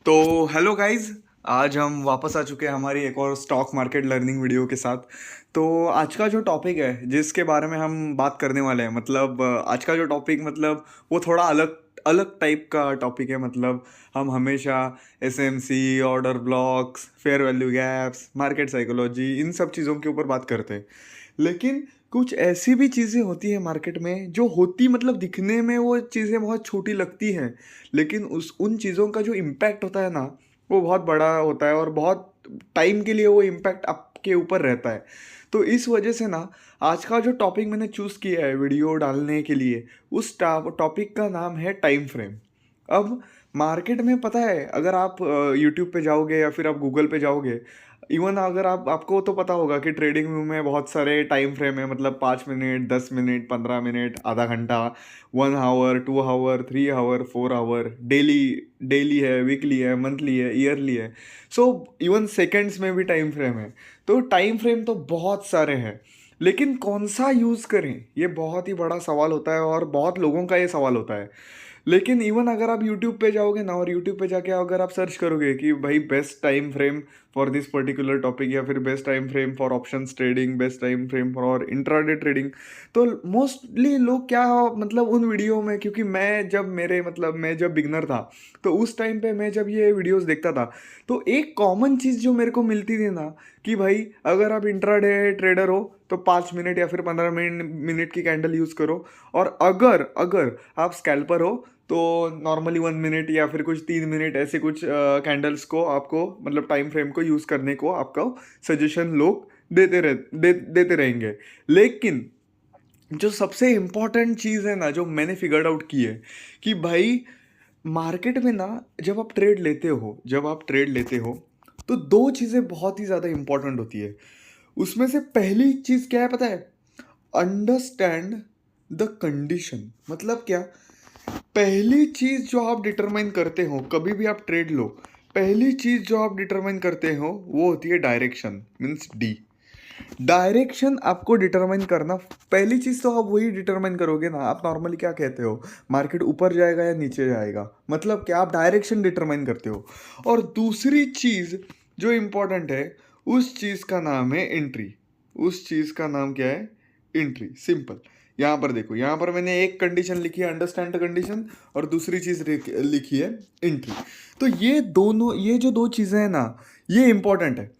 तो hello guys. आज हम वापस आ चुके हैं हमारी एक और स्टॉक मार्केट लर्निंग वीडियो के साथ। तो आज का जो टॉपिक है जिसके बारे में हम बात करने वाले हैं आज का जो टॉपिक वो थोड़ा अलग अलग टाइप का टॉपिक है। हम हमेशा SMC, order blocks, fair value gaps, market psychology, इन सब चीज़ों के ऊपर बात करते हैं। लेकिन कुछ ऐसी भी चीज़ें होती है मार्केट में जो होती दिखने में वो चीज़ें बहुत छोटी लगती हैं, लेकिन उस उन चीज़ों का जो इम्पैक्ट होता है ना, वो बहुत बड़ा होता है और बहुत टाइम के लिए वो इम्पैक्ट आपके ऊपर रहता है। तो इस वजह से ना, आज का जो टॉपिक मैंने चूज़ किया है वीडियो डालने के लिए, उस टॉपिक का नाम है टाइम फ्रेम। अब मार्केट में पता है, अगर आप यूट्यूब पे जाओगे या फिर आप गूगल पे जाओगे, इवन अगर आपको तो पता होगा कि ट्रेडिंग व्यू में बहुत सारे टाइम फ्रेम है। 5 मिनट, 10 मिनट, 15 मिनट, आधा घंटा, 1 hour, 2 hour, 3 hour, 4 hour, daily daily है, वीकली है, मंथली है, ईयरली है। सो इवन सेकेंड्स में भी टाइम फ्रेम है। तो टाइम फ्रेम तो बहुत सारे हैं, लेकिन कौन सा यूज़ करें, ये बहुत ही बड़ा सवाल होता है और बहुत लोगों का ये सवाल होता है। लेकिन इवन अगर आप यूट्यूब पे जाओगे ना, और यूट्यूब पे जाके अगर आप सर्च करोगे कि भाई best time frame for this particular topic, या फिर best time frame for options trading, best time frame for intraday trading, तो मोस्टली लोग क्या, उन वीडियो में, क्योंकि मैं जब बिगनर था, तो उस टाइम पे मैं जब ये वीडियोस देखता था, तो एक कॉमन चीज़ जो मेरे को मिलती थी ना, कि भाई अगर आप इंट्राडे ट्रेडर हो तो 5 मिनट या फिर 15 मिनट मिनट की कैंडल यूज़ करो। और अगर अगर आप स्कैल्पर हो तो नॉर्मली 1 मिनट या फिर कुछ 3 मिनट, ऐसे कुछ कैंडल्स को आपको, टाइम फ्रेम को यूज़ करने को आपका सजेशन लोग देते रहेंगे। लेकिन जो सबसे इम्पोर्टेंट चीज़ है ना, जो मैंने फिगर्ड आउट की है, कि भाई मार्केट में ना, जब आप ट्रेड लेते हो, तो दो चीज़ें बहुत ही ज़्यादा इंपॉर्टेंट होती है। उसमें से पहली चीज़ क्या है पता है? Understand the condition. मतलब क्या? पहली चीज़ जो आप डिटरमाइन करते हो, कभी भी आप ट्रेड लो, पहली चीज़ जो आप डिटरमाइन करते हो वो होती है डायरेक्शन, मीन्स डी। डायरेक्शन आपको डिटरमाइन करना, पहली चीज़ तो आप वही डिटरमाइन करोगे ना। आप नॉर्मली क्या कहते हो, मार्केट ऊपर जाएगा या नीचे जाएगा, मतलब क्या, आप डायरेक्शन डिटरमाइन करते हो। और दूसरी चीज़ जो इम्पोर्टेंट है, उस चीज़ का नाम है एंट्री। उस चीज़ का नाम क्या है? एंट्री। सिंपल। यहाँ पर देखो, यहाँ पर मैंने एक कंडीशन लिखी है, अंडरस्टैंड द कंडीशन, और दूसरी चीज़ लिखी है एंट्री। तो ये जो दो चीज़ें हैं ना, ये इंपॉर्टेंट है।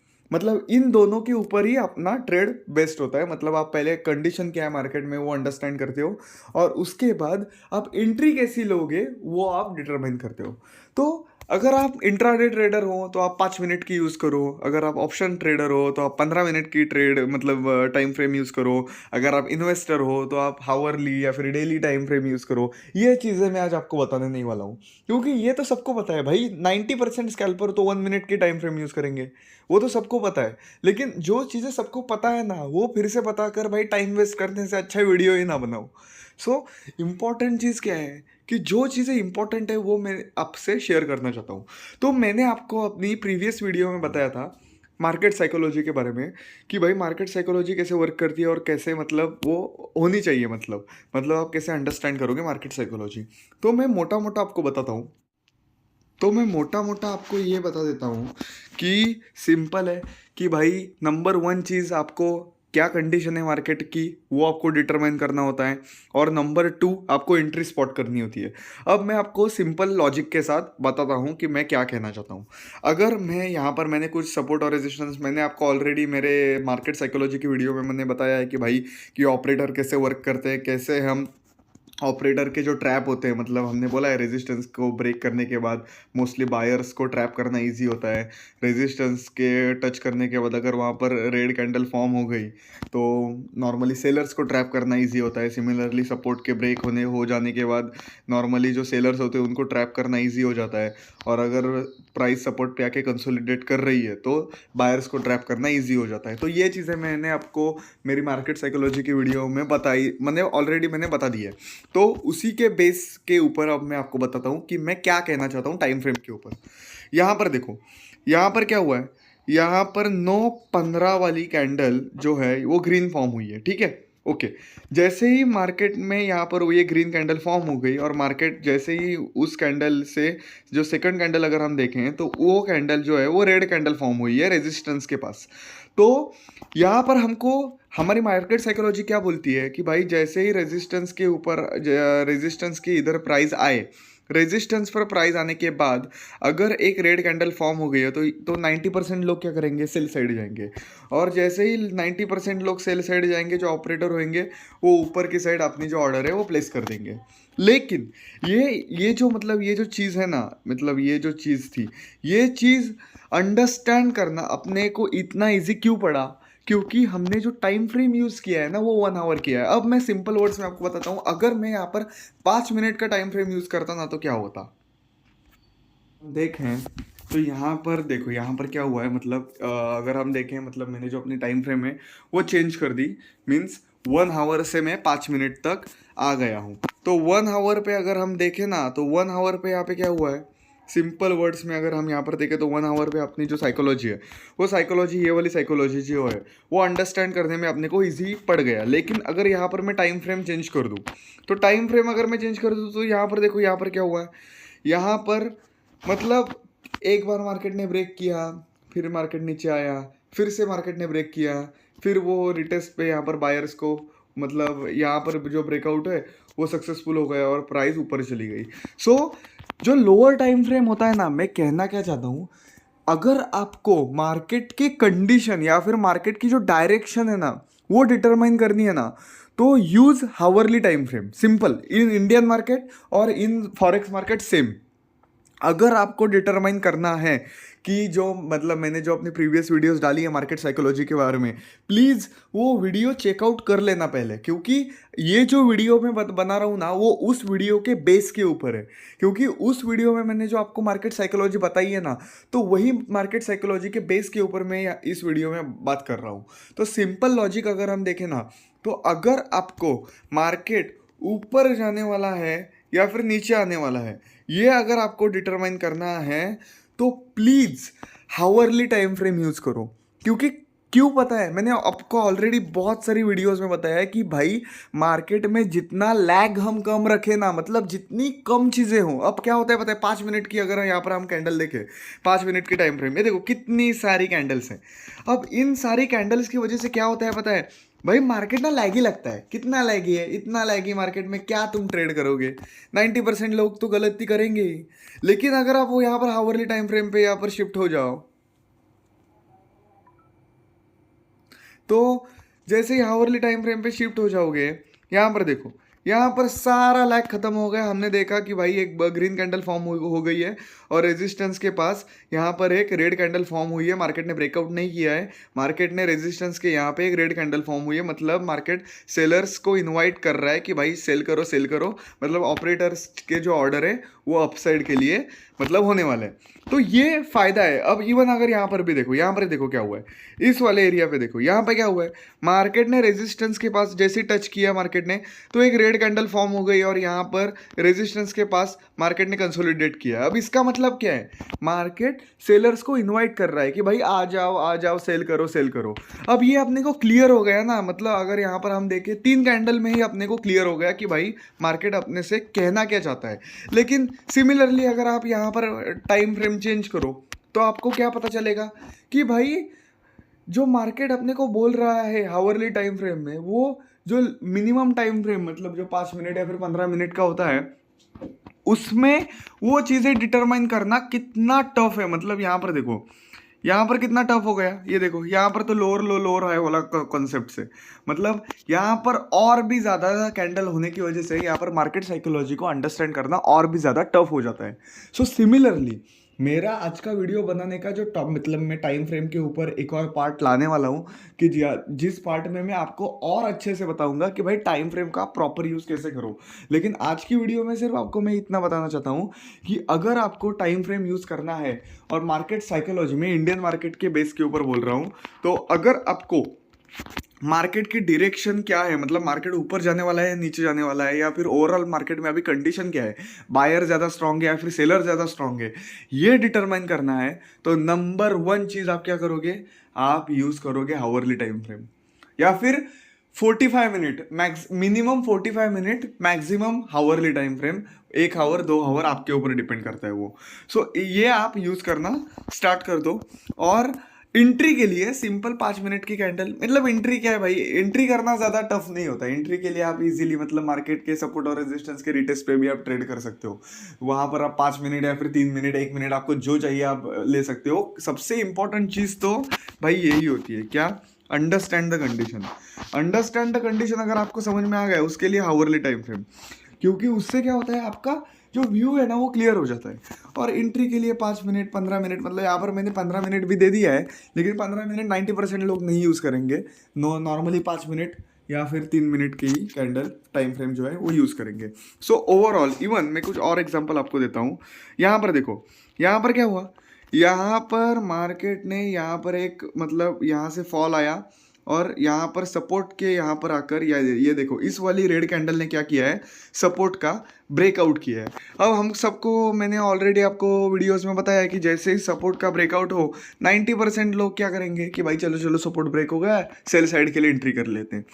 इन दोनों के ऊपर ही अपना ट्रेड बेस्ट होता है। आप पहले कंडीशन क्या है मार्केट में वो अंडरस्टैंड करते हो, और उसके बाद आप एंट्री कैसी लोगे वो आप डिटरमाइन करते हो। तो अगर आप इंट्राडे ट्रेडर हो तो आप 5 मिनट की यूज़ करो। अगर आप ऑप्शन ट्रेडर हो तो आप 15 मिनट की ट्रेड टाइम फ्रेम यूज़ करो। अगर आप इन्वेस्टर हो तो आप हावरली या फिर डेली टाइम फ्रेम यूज़ करो। ये चीज़ें मैं आज आपको बताने नहीं वाला हूँ, क्योंकि ये तो सबको पता है भाई। 90% स्कैल्पर तो 1 मिनट की टाइम फ्रेम यूज़ करेंगे, वो तो सबको पता है। लेकिन जो चीज़ें सबको पता है ना, वो फिर से बता कर भाई टाइम वेस्ट करने से अच्छा वीडियो ही ना बनाओ। सो इम्पॉर्टेंट चीज़ क्या है, कि जो चीज़ें इंपॉर्टेंट है वो मैं आपसे शेयर करना चाहता हूँ। तो मैंने आपको अपनी प्रीवियस वीडियो में बताया था मार्केट साइकोलॉजी के बारे में, कि भाई मार्केट साइकोलॉजी कैसे वर्क करती है और कैसे वो होनी चाहिए। आप कैसे अंडरस्टैंड करोगे मार्केट साइकोलॉजी। तो मैं मोटा मोटा आपको बताता हूँ। तो मैं मोटा मोटा आपको ये बता देता हूँ कि सिंपल है, कि भाई नंबर वन चीज़, आपको क्या कंडीशन है मार्केट की वो आपको डिटरमाइन करना होता है। और नंबर टू, आपको एंट्री स्पॉट करनी होती है। अब मैं आपको सिंपल लॉजिक के साथ बताता हूँ कि मैं क्या कहना चाहता हूँ। अगर मैं यहाँ पर, मैंने कुछ सपोर्ट और रेजिस्टेंस, मैंने आपको ऑलरेडी मेरे मार्केट साइकोलॉजी की वीडियो में मैंने बताया है कि भाई, कि ऑपरेटर कैसे वर्क करते हैं, कैसे हम ऑपरेटर के जो ट्रैप होते हैं, हमने बोला है रेजिस्टेंस को ब्रेक करने के बाद मोस्टली बायर्स को ट्रैप करना इजी होता है। रेजिस्टेंस के टच करने के बाद अगर वहाँ पर रेड कैंडल फॉर्म हो गई तो नॉर्मली सेलर्स को ट्रैप करना इजी होता है। सिमिलरली सपोर्ट के ब्रेक हो जाने के बाद नॉर्मली जो सेलर्स होते हैं उनको ट्रैप करना ईजी हो जाता है। और अगर प्राइस सपोर्ट पे आके कंसोलिडेट कर रही है तो बायर्स को ट्रैप करना ईजी हो जाता है। तो ये चीज़ें मैंने आपको मेरी मार्केट साइकोलॉजी की वीडियो में बताई, मैंने बता दी है। तो उसी के बेस के ऊपर अब मैं आपको बताता हूँ कि मैं क्या कहना चाहता हूँ टाइम फ्रेम के ऊपर। यहाँ पर देखो, यहाँ पर क्या हुआ है, यहाँ पर 9:15 वाली कैंडल जो है वो ग्रीन फॉर्म हुई है, ठीक है। ओके। जैसे ही मार्केट में यहाँ पर वो ये ग्रीन कैंडल फॉर्म हो गई और मार्केट जैसे ही उस कैंडल से जो सेकंड कैंडल अगर हम देखें तो वो कैंडल जो है वो रेड कैंडल फॉर्म हुई है रेजिस्टेंस के पास। तो यहाँ पर हमको हमारी मार्केट साइकोलॉजी क्या बोलती है कि भाई जैसे ही रेजिस्टेंस के ऊपर रेजिस्टेंस की इधर प्राइस आए, रेजिस्टेंस पर प्राइस आने के बाद अगर एक रेड कैंडल फॉर्म हो गई है तो 90% लोग क्या करेंगे, सेल साइड जाएंगे। और जैसे ही 90% लोग सेल साइड जाएंगे, जो ऑपरेटर होंगे वो ऊपर की साइड अपनी जो ऑर्डर है वो प्लेस कर देंगे। लेकिन ये जो मतलब ये जो चीज़ है ना, मतलब ये जो चीज़ थी, ये चीज़ अंडरस्टैंड करना अपने को इतना इजी क्यों पड़ा, क्योंकि हमने जो टाइम फ्रेम यूज़ किया है ना वो 1 आवर किया है। अब मैं सिंपल वर्ड्स में आपको बताता हूँ, अगर मैं यहाँ पर 5 मिनट का टाइम फ्रेम यूज़ करता ना तो क्या होता। देखें तो यहाँ पर देखो, यहाँ पर क्या हुआ है, मतलब अगर हम देखें, मतलब मैंने जो अपनी टाइम फ्रेम है वो चेंज कर दी। मीन्स 1 आवर से मैं 5 मिनट तक आ गया हूँ। तो 1 आवर पे अगर हम देखें ना तो 1 आवर पे यहाँ पे क्या हुआ है, सिंपल वर्ड्स में अगर हम यहाँ पर देखें तो 1 आवर पे अपनी जो साइकोलॉजी है वो साइकोलॉजी, ये वाली साइकोलॉजी जो है वो अंडरस्टैंड करने में अपने को ईजी पड़ गया। लेकिन अगर यहाँ पर मैं टाइम फ्रेम चेंज कर दूँ, तो टाइम फ्रेम अगर मैं चेंज कर दूँ तो यहाँ पर देखो, यहाँ पर क्या हुआ है, यहाँ पर मतलब एक बार मार्केट ने ब्रेक किया, फिर मार्केट नीचे आया, फिर से मार्केट ने ब्रेक किया, फिर वो रिटेस्ट पे यहाँ पर बायर्स को, मतलब यहाँ पर जो ब्रेकआउट है वो सक्सेसफुल हो गया और प्राइस ऊपर चली गई। सो जो लोअर टाइम फ्रेम होता है ना, मैं कहना क्या चाहता हूँ, अगर आपको मार्केट की कंडीशन या फिर मार्केट की जो डायरेक्शन है ना वो डिटरमाइन करनी है ना, तो use hourly time frame. Simple, in Indian market और इन फॉरेक्स मार्केट सेम। अगर आपको डिटरमाइन करना है कि जो मतलब मैंने जो अपनी प्रीवियस वीडियोस डाली है मार्केट साइकोलॉजी के बारे में, प्लीज़ वो वीडियो चेकआउट कर लेना पहले, क्योंकि ये जो वीडियो मैं बना रहा हूँ ना वो उस वीडियो के बेस के ऊपर है। क्योंकि उस वीडियो में मैंने जो आपको मार्केट साइकोलॉजी बताई है ना, तो वही मार्केट साइकोलॉजी के बेस के ऊपर मैं इस वीडियो में बात कर रहा हूँ। तो सिंपल लॉजिक अगर हम देखें ना, तो अगर आपको मार्केट ऊपर जाने वाला है या फिर नीचे आने वाला है, ये अगर आपको डिटरमाइन करना है तो please hourly time frame use करो। क्योंकि क्यों पता है, मैंने आपको ऑलरेडी बहुत सारी वीडियोस में बताया है कि भाई मार्केट में जितना लैग हम कम रखें ना, मतलब जितनी कम चीज़ें हों। अब क्या होता है पता है, 5 मिनट की अगर यहाँ पर हम कैंडल देखें, 5 मिनट की टाइम फ्रेम, ये देखो कितनी सारी कैंडल्स हैं। अब इन सारी कैंडल्स की वजह से क्या होता है पता है भाई, मार्केट ना लैगी लगता है। कितना लैगी है, इतना लैगी मार्केट में क्या तुम ट्रेड करोगे, 90% लोग तो गलती करेंगे ही। लेकिन अगर आप वो यहाँ पर हावरली टाइम फ्रेम पे यहाँ पर शिफ्ट हो जाओ, तो जैसे ही हावरली टाइम फ्रेम पे शिफ्ट हो जाओगे, यहाँ पर देखो, यहाँ पर सारा लैग खत्म हो गया। हमने देखा कि भाई एक ग्रीन कैंडल फॉर्म हो गई है और रेजिस्टेंस के पास यहाँ पर एक रेड कैंडल फॉर्म हुई है। मार्केट ने ब्रेकआउट नहीं किया है, मार्केट ने रेजिस्टेंस के यहाँ पे एक रेड कैंडल फॉर्म हुई है। मतलब मार्केट सेलर्स को इनवाइट कर रहा है कि भाई सेल करो सेल करो, मतलब ऑपरेटर्स के जो ऑर्डर है वो अपसाइड के लिए मतलब होने वाला है। तो ये फायदा है। अब इवन अगर यहाँ पर भी देखो, यहाँ पर देखो क्या हुआ है, इस वाले एरिया पे देखो, यहाँ पे क्या हुआ है, मार्केट ने रेजिस्टेंस के पास जैसे टच किया मार्केट ने, तो एक रेड कैंडल फॉर्म हो गई और यहाँ पर रेजिस्टेंस के पास मार्केट ने कंसोलिडेट किया। अब इसका मतलब क्या है, मार्केट सेलर्स को इनवाइट कर रहा है कि भाई आ जाओ सेल करो सेल करो। अब ये अपने को क्लियर हो गया ना, मतलब अगर यहाँ पर हम देखें 3 कैंडल में ही अपने को क्लियर हो गया कि भाई मार्केट अपने से कहना क्या चाहता है। लेकिन सिमिलरली अगर आप यहाँ पर टाइम फ्रेम चेंज करो तो आपको क्या पता चलेगा कि भाई जो मार्केट अपने को बोल रहा है हावरली टाइम फ्रेम में, वो जो मिनिमम टाइम फ्रेम मतलब जो 5 मिनट या फिर 15 मिनट का होता है, उसमें वो चीज़ें डिटरमाइन करना कितना टफ है। मतलब यहाँ पर देखो, यहाँ पर कितना टफ हो गया, ये देखो यहाँ पर तो लोअर लो लोअर हाई वाला कॉन्सेप्ट से, मतलब यहाँ पर और भी ज़्यादा कैंडल होने की वजह से यहाँ पर मार्केट साइकोलॉजी को अंडरस्टैंड करना और भी ज़्यादा टफ हो जाता है। सो सिमिलरली मेरा आज का वीडियो बनाने का जो टॉप मतलब मैं टाइम फ्रेम के ऊपर एक और पार्ट लाने वाला हूँ कि जिस पार्ट में मैं आपको और अच्छे से बताऊंगा कि भाई टाइम फ्रेम का प्रॉपर यूज़ कैसे करो। लेकिन आज की वीडियो में सिर्फ आपको मैं इतना बताना चाहता हूँ कि अगर आपको टाइम फ्रेम यूज़ करना है, और मार्केट साइकोलॉजी में इंडियन मार्केट के बेस के ऊपर बोल रहा हूँ, तो अगर आपको मार्केट की डायरेक्शन क्या है, मतलब मार्केट ऊपर जाने वाला है नीचे जाने वाला है, या फिर ओवरऑल मार्केट में अभी कंडीशन क्या है, बायर ज़्यादा स्ट्रांग है या फिर सेलर ज़्यादा स्ट्रांग है, ये डिटरमाइन करना है, तो नंबर 1 चीज़ आप क्या करोगे, आप यूज़ करोगे हावरली टाइम फ्रेम। या फिर 45 minute max, minimum 45 minute, maximum hourly time frame, 1 hour 2 hour आपके ऊपर डिपेंड करता है वो। सो ये आप यूज़ करना स्टार्ट कर दो। और एंट्री के लिए सिंपल 5 मिनट की कैंडल, मतलब एंट्री क्या है भाई, एंट्री करना ज़्यादा टफ नहीं होता है। एंट्री के लिए आप इजीली मतलब मार्केट के सपोर्ट और रेजिस्टेंस के रिटेस्ट पे भी आप ट्रेड कर सकते हो। वहाँ पर आप 5 मिनट या फिर 3 मिनट 1 मिनट आपको जो चाहिए आप ले सकते हो। सबसे इंपॉर्टेंट चीज़ तो भाई यही होती है, क्या, understand the condition. Understand the condition अगर आपको समझ में आ गया, उसके लिए हावरली टाइम फ्रेम, क्योंकि उससे क्या होता है आपका जो व्यू है ना वो क्लियर हो जाता है। और एंट्री के लिए 5 मिनट 15 मिनट, मतलब यहाँ पर मैंने 15 मिनट भी दे दिया है, लेकिन 15 मिनट 90% लोग नहीं यूज़ करेंगे। नॉर्मली 5 मिनट या फिर 3 मिनट की ही कैंडल टाइम फ्रेम जो है वो यूज़ करेंगे। सो ओवरऑल, इवन मैं कुछ और एग्जांपल आपको देता हूँ। यहाँ पर देखो, यहाँ पर क्या हुआ, यहाँ पर मार्केट ने यहाँ पर एक मतलब यहाँ से फॉल आया और यहाँ पर सपोर्ट के यहाँ पर आकर ये देखो, इस वाली रेड कैंडल ने क्या किया है, सपोर्ट का ब्रेकआउट किया है। अब हम सबको, मैंने ऑलरेडी आपको वीडियोस में बताया है कि जैसे ही सपोर्ट का ब्रेकआउट हो, 90% लोग क्या करेंगे कि भाई चलो चलो सपोर्ट ब्रेक हो गया, सेल साइड के लिए एंट्री कर लेते हैं।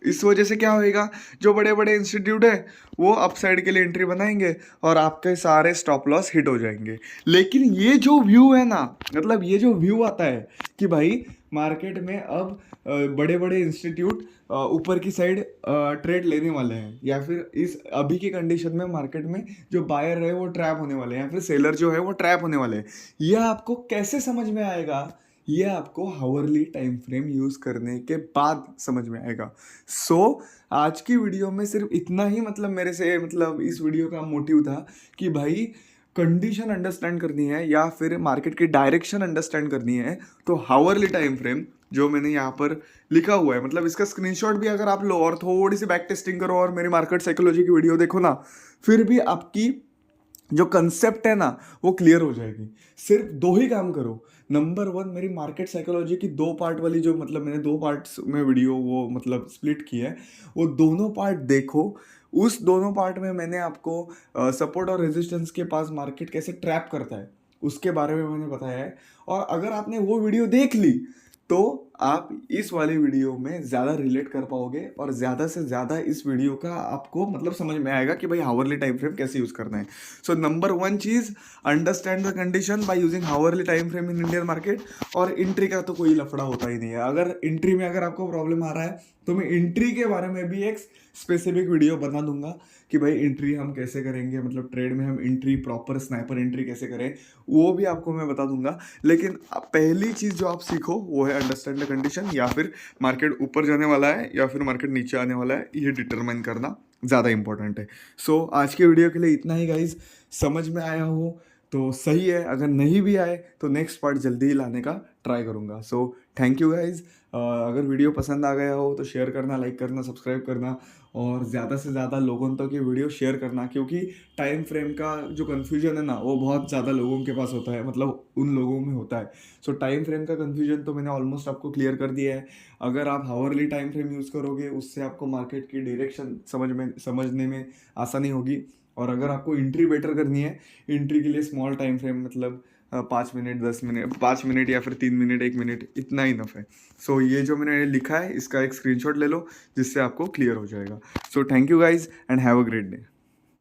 इस वजह से क्या होएगा, जो बड़े बड़े इंस्टीट्यूट है वो अप साइड के लिए एंट्री बनाएंगे और आपके सारे स्टॉप लॉस हिट हो जाएंगे। लेकिन ये जो व्यू है ना, मतलब ये जो व्यू आता है कि भाई मार्केट में अब बड़े बड़े इंस्टीट्यूट ऊपर की साइड ट्रेड लेने वाले हैं, या फिर इस अभी की कंडीशन में मार्केट में जो बायर है वो ट्रैप होने वाले हैं, या फिर सेलर जो है वो ट्रैप होने वाले हैं, यह आपको कैसे समझ में आएगा, ये आपको हावरली टाइम फ्रेम यूज़ करने के बाद समझ में आएगा। सो आज की वीडियो में सिर्फ इतना ही, मतलब मेरे से मतलब इस वीडियो का मोटिव था कि भाई कंडीशन अंडरस्टैंड करनी है या फिर मार्केट की डायरेक्शन अंडरस्टैंड करनी है, तो हावरली टाइम फ्रेम जो मैंने यहाँ पर लिखा हुआ है, मतलब इसका स्क्रीनशॉट भी अगर आप लो और थोड़ी सी बैक टेस्टिंग करो और मेरी मार्केट साइकोलॉजी की वीडियो देखो ना, फिर भी आपकी जो कंसेप्ट है ना वो क्लियर हो जाएगी। सिर्फ 2 ही काम करो। नंबर 1, मेरी मार्केट साइकोलॉजी की 2 पार्ट वाली जो, मतलब मैंने 2 पार्ट्स में वीडियो वो मतलब स्प्लिट की है, वो दोनों पार्ट देखो। उस दोनों पार्ट में मैंने आपको सपोर्ट और रेजिस्टेंस के पास मार्केट कैसे ट्रैप करता है उसके बारे में मैंने बताया है। और अगर आपने वो वीडियो देख ली तो आप इस वाली वीडियो में ज़्यादा रिलेट कर पाओगे और ज़्यादा से ज़्यादा इस वीडियो का आपको मतलब समझ में आएगा कि भाई हावरली टाइम फ्रेम कैसे यूज़ करना है। So number 1 cheese, understand the condition by using hourly time frame in Indian market. और एंट्री का तो कोई लफड़ा होता ही नहीं है। अगर एंट्री में अगर आपको प्रॉब्लम आ रहा है तो मैं एंट्री के बारे में भी एक स्पेसिफिक वीडियो बना दूंगा कि भाई एंट्री हम कैसे करेंगे, मतलब ट्रेड में हम एंट्री प्रॉपर स्नाइपर एंट्री कैसे करें, वो भी आपको मैं बता दूंगा। लेकिन पहली चीज़ जो आप सीखो वो है अंडरस्टैंड द कंडीशन, या फिर मार्केट ऊपर जाने वाला है या फिर मार्केट नीचे आने वाला है, ये डिटरमाइन करना ज़्यादा इंपॉर्टेंट है। सो आज के वीडियो के लिए इतना ही गाइज। समझ में आया हो तो सही है, अगर नहीं भी आए तो नेक्स्ट पार्ट जल्दी ही लाने का ट्राई करूँगा। So thank you guys. अगर वीडियो पसंद आ गया हो तो शेयर करना, लाइक करना, सब्सक्राइब करना और ज़्यादा से ज़्यादा लोगों तक ये वीडियो शेयर करना, क्योंकि टाइम फ्रेम का जो कन्फ्यूजन है ना वो बहुत ज़्यादा लोगों के पास होता है, मतलब उन लोगों में होता है। सो टाइम फ्रेम का कन्फ्यूजन तो मैंने ऑलमोस्ट आपको क्लियर कर दिया है। अगर आप हावरली टाइम फ्रेम यूज़ करोगे उससे आपको मार्केट की डायरेक्शन समझने में आसानी होगी। और अगर आपको एंट्री बेटर करनी है, एंट्री के लिए स्मॉल टाइम फ्रेम, मतलब 5 मिनट 10 मिनट 5 मिनट या फिर 3 मिनट 1 मिनट इतना ही इनफ है। सो ये जो मैंने लिखा है इसका एक स्क्रीनशॉट ले लो जिससे आपको क्लियर हो जाएगा। So thank you guys and have a great day.